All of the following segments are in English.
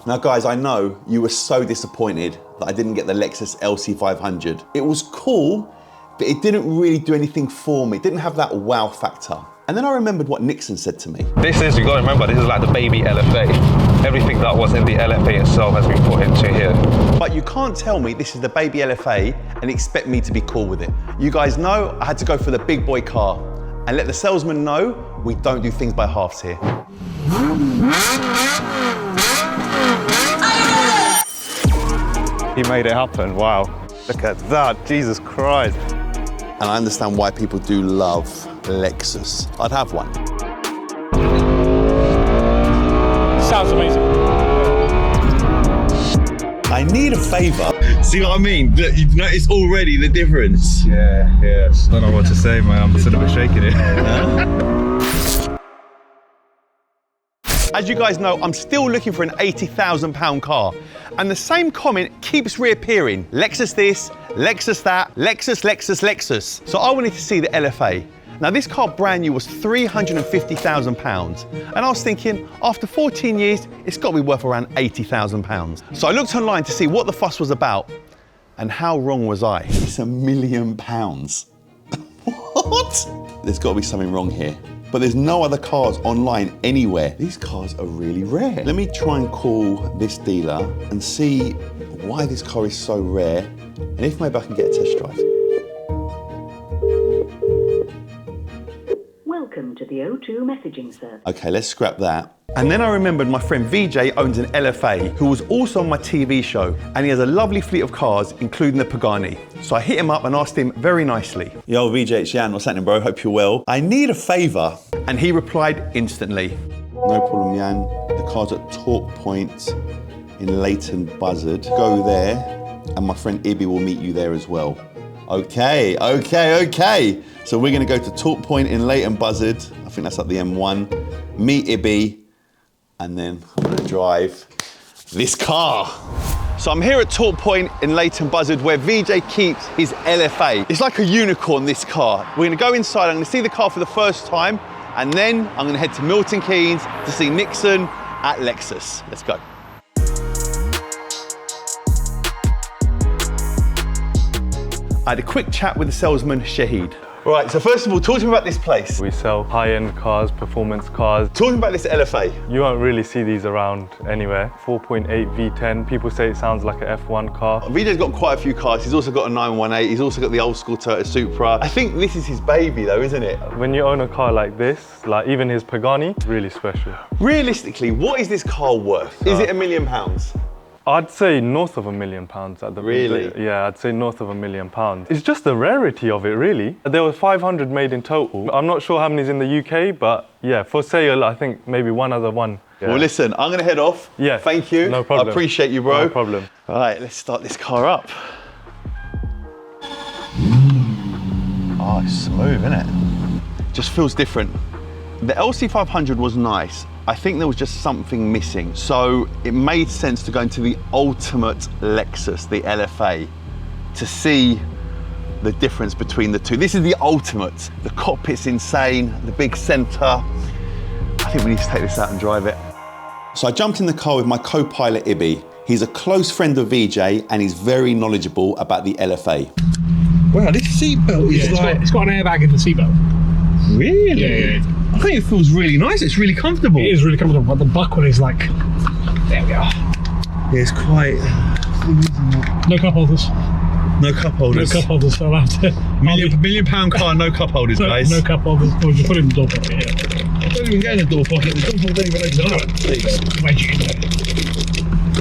Now guys, I know you were so disappointed that I didn't get the Lexus LC500. It was cool, but it didn't really do anything for me. It didn't have that wow factor. And then I remembered what Nixon said to me. You gotta remember, this is like the baby LFA. Everything that was in the LFA itself has been put into here. But you can't tell me this is the baby LFA and expect me to be cool with it. You guys know I had to go for the big boy car and let the salesman know we don't do things by halves here. He made it happen, wow. Look at that, Jesus Christ. And I understand why people do love Lexus. I'd have one. Sounds amazing. I need a favor. See what I mean? You've noticed already the difference. Yeah. I don't know what to say, man. I'm still a bit shaking it. As you guys know, I'm still looking for an £80,000 car. And the same comment keeps reappearing. Lexus this, Lexus that, Lexus. So I wanted to see the LFA. Now this car brand new was £350,000. And I was thinking, after 14 years, it's got to be worth around £80,000. So I looked online to see what the fuss was about. And how wrong was I? It's £1 million. What? There's got to be something wrong here. But there's no other cars online anywhere. These cars are really rare. Let me try and call this dealer and see why this car is so rare and if maybe I can get a test drive. Welcome to the O2 messaging service. Okay, let's scrap that. And then I remembered my friend VJ owns an LFA who was also on my TV show, and he has a lovely fleet of cars, including the Pagani. So I hit him up and asked him very nicely. Yo, VJ, it's Jan. What's happening, bro? Hope you're well. I need a favor. And he replied instantly. No problem, Jan. The car's at Torque Point in Leighton Buzzard. Go there, and my friend Ibby will meet you there as well. Okay. So we're gonna go to Torque Point in Leighton Buzzard. I think that's up the M1. Meet Ibby. And then I'm gonna drive this car. So I'm here at Torque Point in Leighton Buzzard where VJ keeps his LFA. It's like a unicorn, this car. We're gonna go inside, I'm gonna see the car for the first time, and then I'm gonna head to Milton Keynes to see Nixon at Lexus. Let's go. I had a quick chat with the salesman, Shahid. Right, so first of all, talk to me about this place. We sell high-end cars, performance cars. Talk to me about this LFA. You won't really see these around anywhere. 4.8 V10, people say it sounds like an F1 car. VJ's got quite a few cars. He's also got a 918. He's also got the old school Toyota Supra. I think this is his baby though, isn't it? When you own a car like this, like even his Pagani, really special. Realistically, what is this car worth? Is it £1 million? I'd say north of £1 million at the Really? Yeah, I'd say north of £1 million. It's just the rarity of it, really. There were 500 made in total. I'm not sure how many's in the UK, but yeah, for sale, I think maybe one other one. Yeah. Well, listen, I'm gonna head off. Yeah. Thank you. No problem. I appreciate you, bro. No problem. All right, let's start this car up. Oh, it's smooth, isn't it? Just feels different. The LC500 was nice. I think there was just something missing. So it made sense to go into the ultimate Lexus, the LFA, to see the difference between the two. This is the ultimate. The cockpit's insane, the big center. I think we need to take this out and drive it. So I jumped in the car with my co-pilot Ibby. He's a close friend of VJ and he's very knowledgeable about the LFA. Wow, this seatbelt is it's got an airbag in the seatbelt. Really? Yeah. I think it feels really nice. It's really comfortable. It is really comfortable, but the buckle is like, there we go. Yeah, it's quite. No cup holders. No cup holders. No cup holders, so I'll have to. Million pound car, no cup holders, guys. No cup holders. Or just put it in the door pocket. Yeah. Don't even get in the door pocket. The door pocket don't even open. There you go. Wedge it in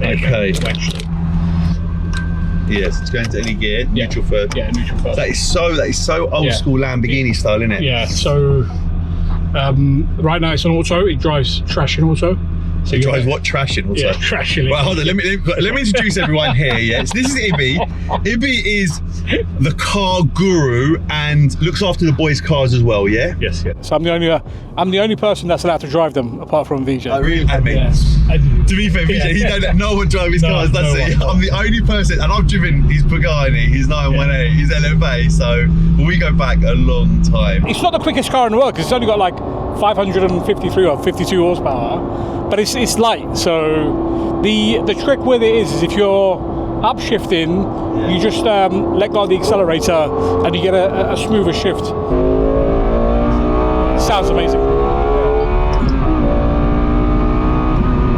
there. Okay. Wedge. Yes, it's going to any gear. Neutral first. Yeah, neutral first. That is so old school Lamborghini style, isn't it? Yeah. So right now it's an auto. It drives trash in auto. So it drives what? Trash in auto? Yeah, trash in. Well, hold on. Let me introduce everyone here. Yeah, so this is Ibby. Ibby is the car guru and looks after the boys' cars as well. Yeah. Yes. So I'm the only person that's allowed to drive them apart from VJ. Oh, really? I mean, to be fair, VJ, he don't let no one drive his cars. That's it. I'm the only person, and I've driven his Pagani, his 918, his LFA. So we go back a long time. It's not the quickest car in the world because it's only got like 553 or 52 horsepower, but it's light. So the trick with it is if you're upshifting, you just let go of the accelerator and you get a smoother shift. Sounds amazing.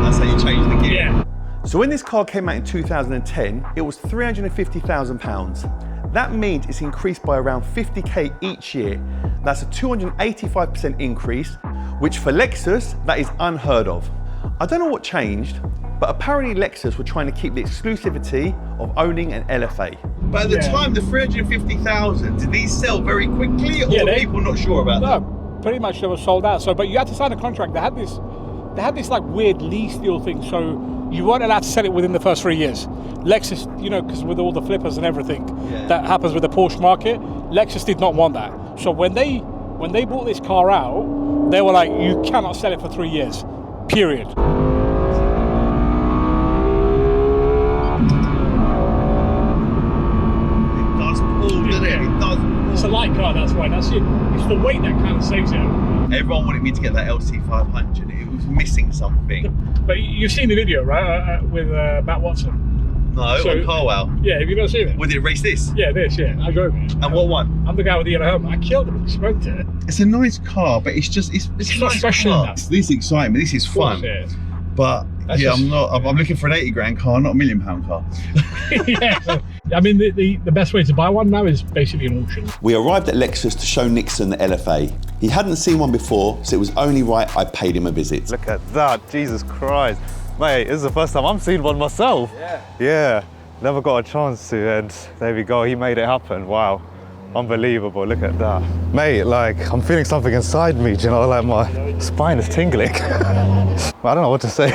That's how you change the gear. Yeah. So when this car came out in 2010, it was £350,000. That means it's increased by around 50k each year. That's a 285% increase, which for Lexus, that is unheard of. I don't know what changed, but apparently Lexus were trying to keep the exclusivity of owning an LFA. But at the time, the 350,000, did these sell very quickly, or were people not sure about them? No, pretty much they were sold out. So, but you had to sign a contract. They had this like weird lease deal thing. So you weren't allowed to sell it within the first 3 years. Lexus, you know, because with all the flippers and everything that happens with the Porsche market, Lexus did not want that. So when they bought this car out, they were like, you cannot sell it for 3 years, period. It's a light car, that's why. That's it. It's the weight that kind of saves it. Everyone wanted me to get that LC500. It was missing something. But you've seen the video, right? With Matt Watson. No, on Carwell. Yeah, have you not seen it? Well, did it race this? Yeah, this, yeah. I drove it. And what one? I'm the guy with the yellow helmet. I killed him. I smoked it. It's a nice car, but it's not nice special car. enough. This excitement. This is fun. Yeah. But That's I'm looking for an 80 grand car, not a £1 million car. Yeah. So, I mean, the best way to buy one now is basically an auction. We arrived at Lexus to show Nixon the LFA. He hadn't seen one before, so it was only right I paid him a visit. Look at that, Jesus Christ. Mate, this is the first time I'm seeing one myself. Yeah, never got a chance to, and there we go, he made it happen. Wow, unbelievable, look at that. Mate, like, I'm feeling something inside me, do you know, like my spine is tingling. I don't know what to say.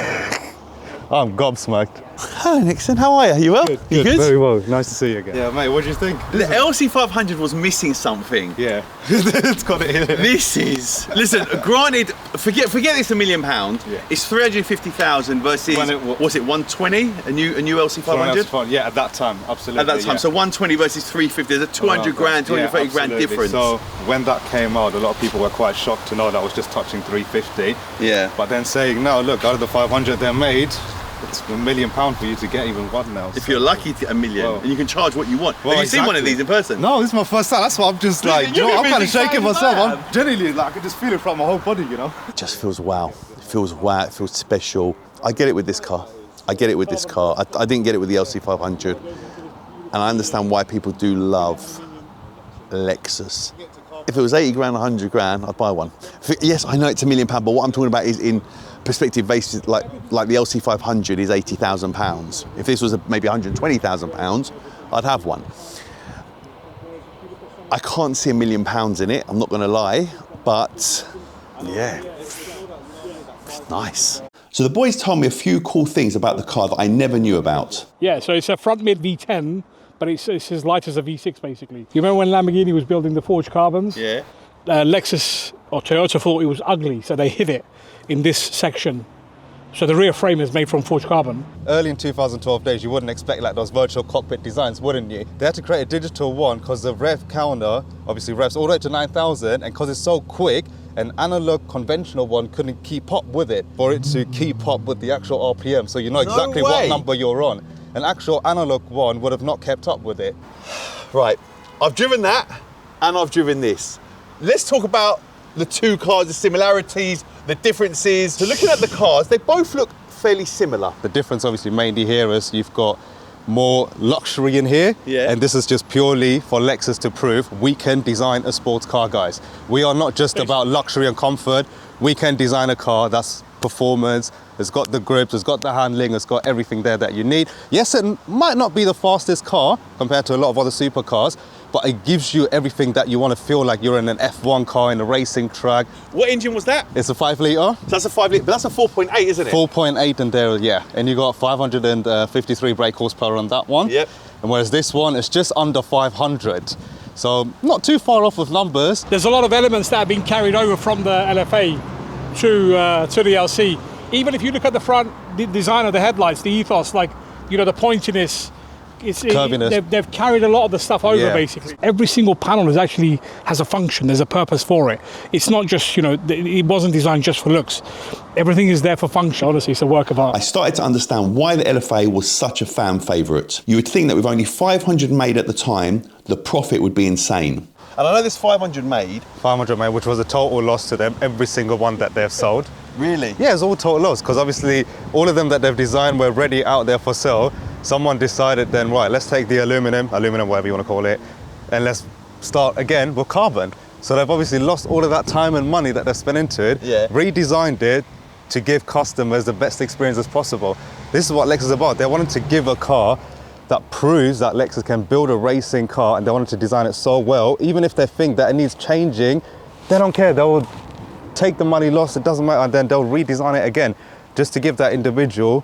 I'm gobsmacked. Hello Nixon, how are you? You well? You good? Very well, nice to see you again. Yeah, mate, what do you think? The LC500 was missing something. Yeah, it's got it here. This is, listen, granted, forget it's £1 million. Yeah. It's 350,000 versus, what's it, 120? A new LC500? Yeah, at that time, absolutely. At that time, so 120 versus 350, there's a 200 grand, 230 grand difference. So when that came out, a lot of people were quite shocked to know that was just touching 350. Yeah. But then saying, no, look, out of the 500 they're made, it's £1 million for you to get even one now. If you're lucky to get $1 million, and you can charge what you want. Well, Have you seen one of these in person? No, this is my first time. That's why I'm just like, you know, I'm kind of shaking myself. I'm genuinely like, I can just feel it from my whole body, you know. It just feels wow. It feels wow, it feels special. I get it with this car. I didn't get it with the LC500. And I understand why people do love Lexus. If it was 80 grand, 100 grand, I'd buy one. Yes, I know it's £1 million, but what I'm talking about is in perspective basis, like the LC500 is £80,000. If this was maybe £120,000, I'd have one. I can't see £1 million in it, I'm not gonna lie, but yeah, it's nice. So the boys told me a few cool things about the car that I never knew about. Yeah, so it's a front mid V10, but it's as light as a V6 basically. You remember when Lamborghini was building the forged carbons? Yeah. Lexus or Toyota thought it was ugly, so they hid it in this section. So the rear frame is made from forged carbon. Early in 2012 days, you wouldn't expect like those virtual cockpit designs, wouldn't you? They had to create a digital one because the rev counter obviously revs all the way to 9,000, and because it's so quick, an analog conventional one couldn't keep up with it for it to keep up with the actual RPM, so you know exactly what number you're on. An actual analog one would have not kept up with it. Right, I've driven that and I've driven this. Let's talk about the two cars, the similarities, the differences. So looking at the cars, they both look fairly similar. The difference obviously mainly here is you've got more luxury in here, and this is just purely for Lexus to prove we can design a sports car, guys. We are not just about luxury and comfort. We can design a car that's performance, it's got the grips, it's got the handling, it's got everything there that you need. Yes, it might not be the fastest car compared to a lot of other supercars, but it gives you everything that you want to feel like you're in an F1 car in a racing track. What engine was that? It's a 5 litre. So that's a 5 litre, but that's a 4.8, isn't it? 4.8 in there, yeah. And you got 553 brake horsepower on that one. Yep. And whereas this one is just under 500. So not too far off with numbers. There's a lot of elements that have been carried over from the LFA to the LC. Even if you look at the front design of the headlights, the ethos, like, you know, the pointiness, curviness. They've carried a lot of the stuff over, basically. Every single panel has a function, there's a purpose for it. It's not just, it wasn't designed just for looks. Everything is there for function. Honestly, it's a work of art. I started to understand why the LFA was such a fan favourite. You would think that with only 500 made at the time, the profit would be insane. And I know there's 500 made. 500 made, which was a total loss to them, every single one that they've sold. Really? Yeah, it's all total loss, because obviously all of them that they've designed were ready out there for sale. Someone decided then, right, let's take the aluminum, whatever you want to call it, and let's start again with carbon. So they've obviously lost all of that time and money that they've spent into it, redesigned it to give customers the best experience as possible. This is what Lexus is about. They wanted to give a car that proves that Lexus can build a racing car, and they wanted to design it so well, even if they think that it needs changing, they don't care. They will take the money lost, it doesn't matter, and then they'll redesign it again, just to give that individual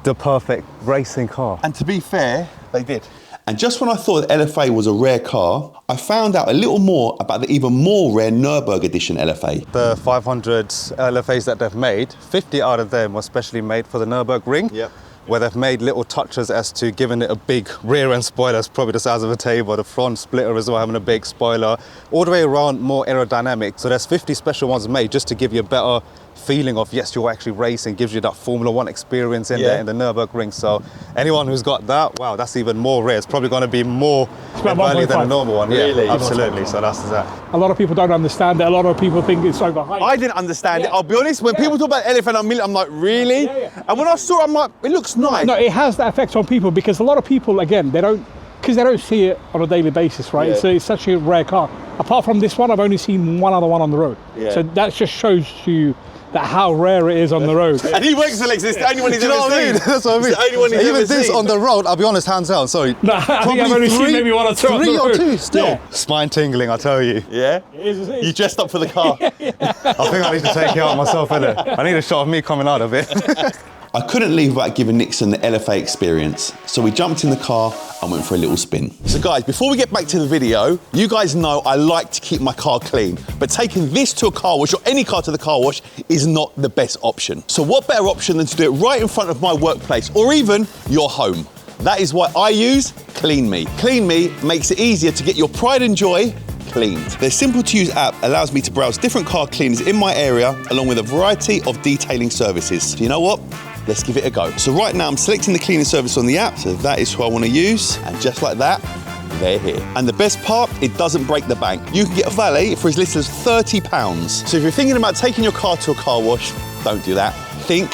the perfect racing car. And to be fair, they did. And just when I thought the LFA was a rare car, I found out a little more about the even more rare Nürburgring edition LFA. The 500 LFAs that they've made, 50 out of them were specially made for the Nürburgring. Yep. Where they've made little touches as to giving it a big rear end spoiler, it's probably the size of a table, the front splitter as well, having a big spoiler, all the way around more aerodynamic. So there's 50 special ones made just to give you a better feeling of, yes, you're actually racing, gives you that Formula One experience in there in the Nürburgring. So anyone who's got that, wow, that's even more rare. It's probably going to be more in value than a normal one. Really? Yeah, absolutely. So that's that. A lot of people don't understand it. A lot of people think it's overhyped. I didn't understand it, I'll be honest. When people talk about LFA, I'm like, really? And when I saw it, I'm like, it looks nice. No, it has that effect on people, because a lot of people, again, they don't see it on a daily basis, right? It's such a rare car. Apart from this one, I've only seen one other one on the road. So that just shows you that how rare it is on the road. And he works for Lexus, it's the only one he's Do you know ever what I mean? seen. That's what I mean. It's the only one he's Even ever this seen. on the road, I'll be honest, hands down, sorry. No, I think I've only seen maybe one or two on the Three or road. two still. Yeah. Spine tingling, I tell you. Yeah? It is. You dressed up for the car. I think I need to take it out myself, innit? I need a shot of me coming out of it. I couldn't leave without giving Nixon the LFA experience, so we jumped in the car and went for a little spin. So guys, before we get back to the video, you guys know I like to keep my car clean, but taking this to a car wash or any car to the car wash is not the best option. So what better option than to do it right in front of my workplace or even your home? That is why I use Clean Me. Clean Me makes it easier to get your pride and joy cleaned. Their simple to use app allows me to browse different car cleaners in my area along with a variety of detailing services. So you know what? Let's give it a go. So right now I'm selecting the cleaning service on the app, so that is who I want to use, and just like that, they're here. And the best part, it doesn't break the bank. You can get a valet for as little as £30. So if you're thinking about taking your car to a car wash, don't do that. Think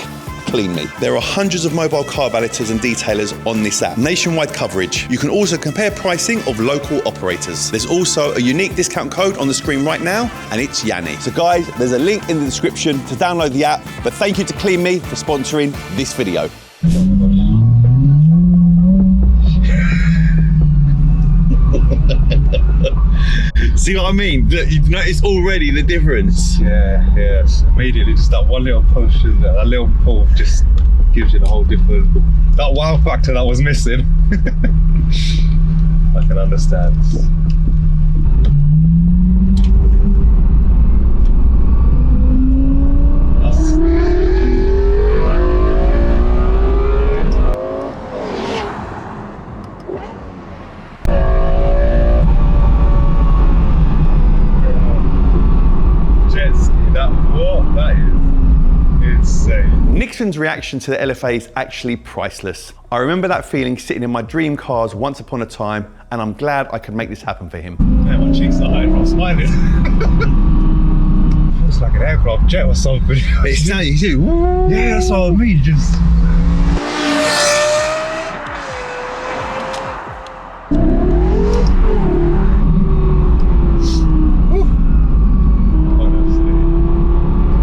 Clean Me. There are hundreds of mobile car valeters and detailers on this app. Nationwide coverage. You can also compare pricing of local operators. There's also a unique discount code on the screen right now, and it's Yanni. So guys, there's a link in the description to download the app, but thank you to Clean Me for sponsoring this video. See what I mean? Look, you've noticed already the difference. Yeah. Immediately, just that one little push, isn't it? That little pull just gives you the whole different, that wow factor that was missing. I can understand. That is insane. Nixon's reaction to the LFA is actually priceless. I remember that feeling sitting in my dream cars once upon a time, and I'm glad I could make this happen for him. Yeah, my cheeks are high from smiling. Feels like an aircraft jet or something. It's now you do. Yeah, that's what I mean. Just.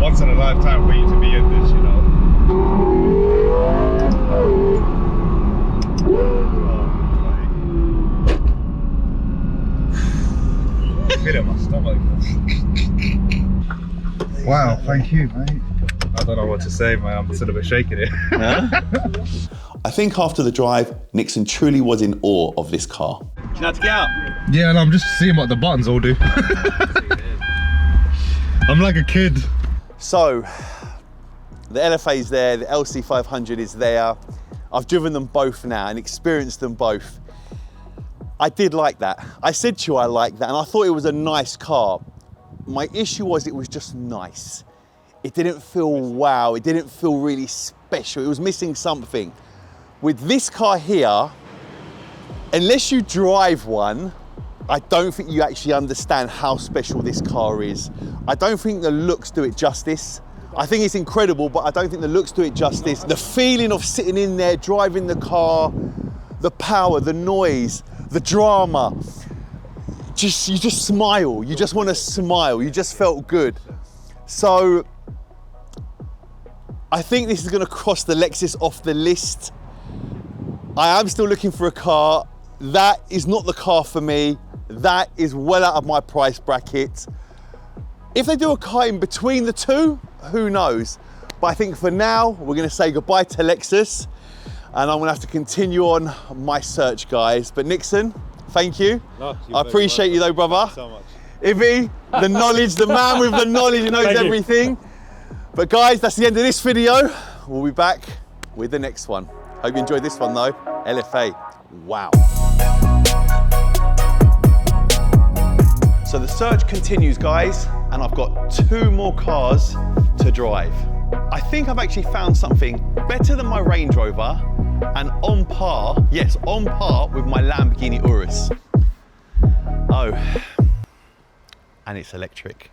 Once in a lifetime for you to be in this, you know. Feel it in my stomach. Wow, thank you, mate. I don't know what to say, man. I'm still a bit shaking here. I think after the drive, Nixon truly was in awe of this car. Do you know how to get out? Yeah, and I'm just seeing what the buttons all do. I'm like a kid. So, the LFA is there, the LC500 is there. I've driven them both now and experienced them both. I did like that. I said to you I liked that, and I thought it was a nice car. My issue was it was just nice. It didn't feel wow, it didn't feel really special. It was missing something. With this car here, unless you drive one, I don't think you actually understand how special this car is. I don't think the looks do it justice. I think it's incredible, but I don't think the looks do it justice. The feeling of sitting in there, driving the car, the power, the noise, the drama, you just smile. You just want to smile. You just felt good. So I think this is going to cross the Lexus off the list. I am still looking for a car. That is not the car for me. That is well out of my price bracket. If they do a car in between the two, who knows? But I think for now, we're going to say goodbye to Lexus, and I'm going to have to continue on my search, guys. But Nixon, thank you. No, I appreciate you though, brother. Thank you so much. Ivy, the knowledge, the man with the knowledge, who knows Thank you. everything. But guys, that's the end of this video. We'll be back with the next one. Hope you enjoyed this one though. LFA, wow. So the search continues, guys, and I've got 2 more cars to drive. I think I've actually found something better than my Range Rover and on par, yes, on par with my Lamborghini Urus. Oh, and it's electric.